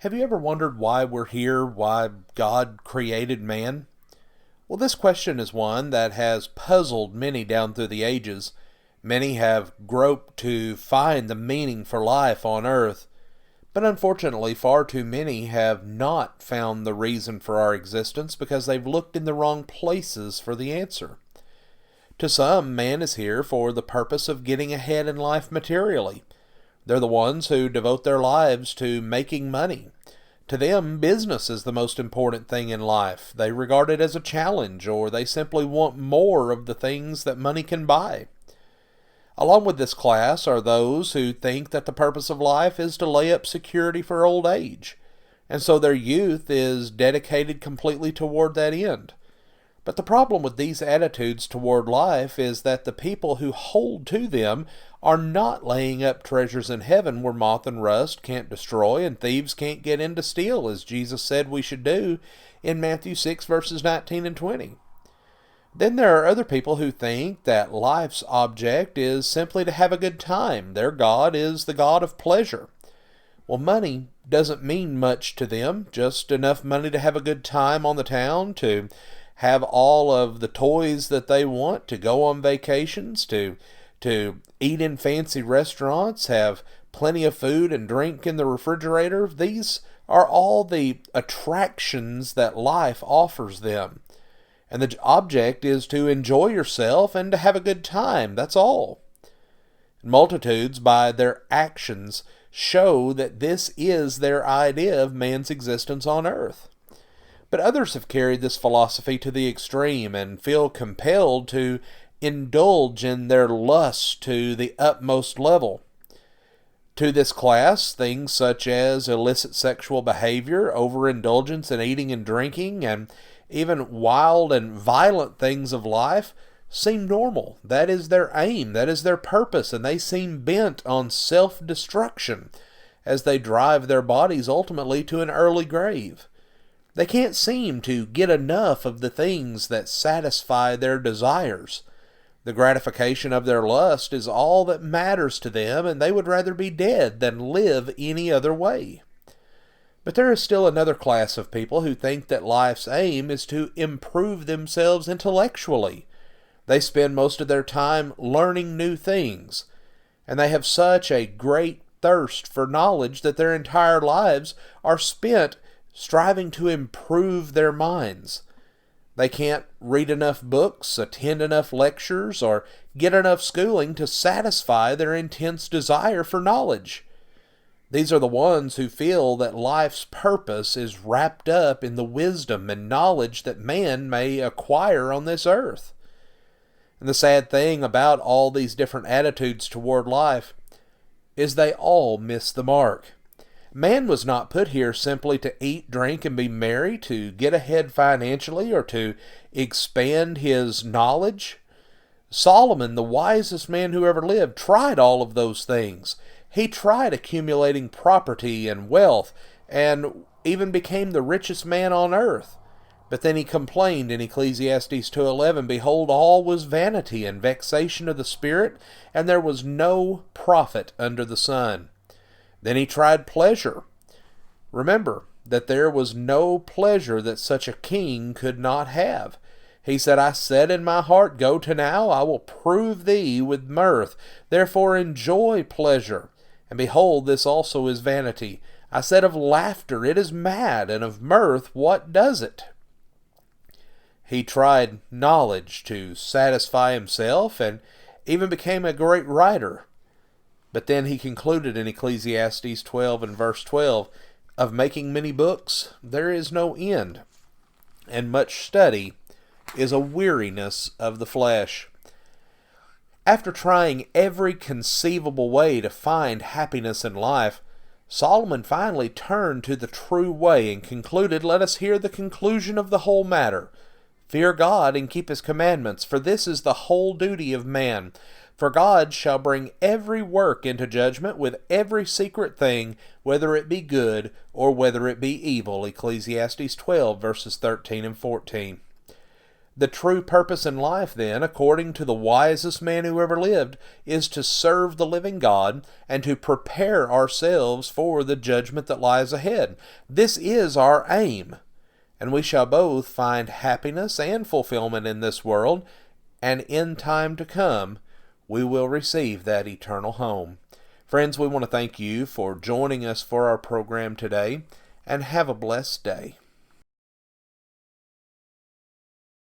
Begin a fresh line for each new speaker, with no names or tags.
Have you ever wondered why we're here, why God created man? Well, this question is one that has puzzled many down through the ages. Many have groped to find the meaning for life on earth, but unfortunately, far too many have not found the reason for our existence because they've looked in the wrong places for the answer. To some, man is here for the purpose of getting ahead in life materially. They're the ones who devote their lives to making money. To them, business is the most important thing in life. They regard it as a challenge, or they simply want more of the things that money can buy. Along with this class are those who think that the purpose of life is to lay up security for old age, and so their youth is dedicated completely toward that end. But the problem with these attitudes toward life is that the people who hold to them are not laying up treasures in heaven where moth and rust can't destroy and thieves can't get in to steal, as Jesus said we should do in Matthew 6 verses 19 and 20. Then there are other people who think that life's object is simply to have a good time. Their God is the God of pleasure. Well, money doesn't mean much to them, just enough money to have a good time on the town, to have all of the toys that they want, to go on vacations, to eat in fancy restaurants, have plenty of food and drink in the refrigerator. These are all the attractions that life offers them. And the object is to enjoy yourself and to have a good time. That's all. Multitudes, by their actions, show that this is their idea of man's existence on earth. But others have carried this philosophy to the extreme and feel compelled to indulge in their lust to the utmost level. To this class, things such as illicit sexual behavior, overindulgence in eating and drinking, and even wild and violent things of life seem normal. That is their aim, that is their purpose, and they seem bent on self-destruction as they drive their bodies ultimately to an early grave. They can't seem to get enough of the things that satisfy their desires. The gratification of their lust is all that matters to them, and they would rather be dead than live any other way. But there is still another class of people who think that life's aim is to improve themselves intellectually. They spend most of their time learning new things, and they have such a great thirst for knowledge that their entire lives are spent striving to improve their minds. They can't read enough books, attend enough lectures, or get enough schooling to satisfy their intense desire for knowledge. These are the ones who feel that life's purpose is wrapped up in the wisdom and knowledge that man may acquire on this earth. And the sad thing about all these different attitudes toward life is they all miss the mark. Man was not put here simply to eat, drink, and be merry, to get ahead financially, or to expand his knowledge. Solomon, the wisest man who ever lived, tried all of those things. He tried accumulating property and wealth, and even became the richest man on earth. But then he complained in Ecclesiastes 2:11, "Behold, all was vanity and vexation of the spirit, and there was no profit under the sun." Then he tried pleasure. Remember that there was no pleasure that such a king could not have. He said, "I said in my heart, go to now, I will prove thee with mirth. Therefore enjoy pleasure. And behold, this also is vanity. I said of laughter, it is mad, and of mirth, what does it?" He tried knowledge to satisfy himself, and even became a great writer. But then he concluded in Ecclesiastes 12 and verse 12, "Of making many books there is no end, and much study is a weariness of the flesh." After trying every conceivable way to find happiness in life, Solomon finally turned to the true way and concluded, "Let us hear the conclusion of the whole matter. Fear God and keep his commandments, for this is the whole duty of man. For God shall bring every work into judgment with every secret thing, whether it be good or whether it be evil." Ecclesiastes 12 verses 13 and 14. The true purpose in life, then, according to the wisest man who ever lived, is to serve the living God and to prepare ourselves for the judgment that lies ahead. This is our aim, and we shall both find happiness and fulfillment in this world, and in time to come, we will receive that eternal home. Friends, we want to thank you for joining us for our program today, and have a blessed day.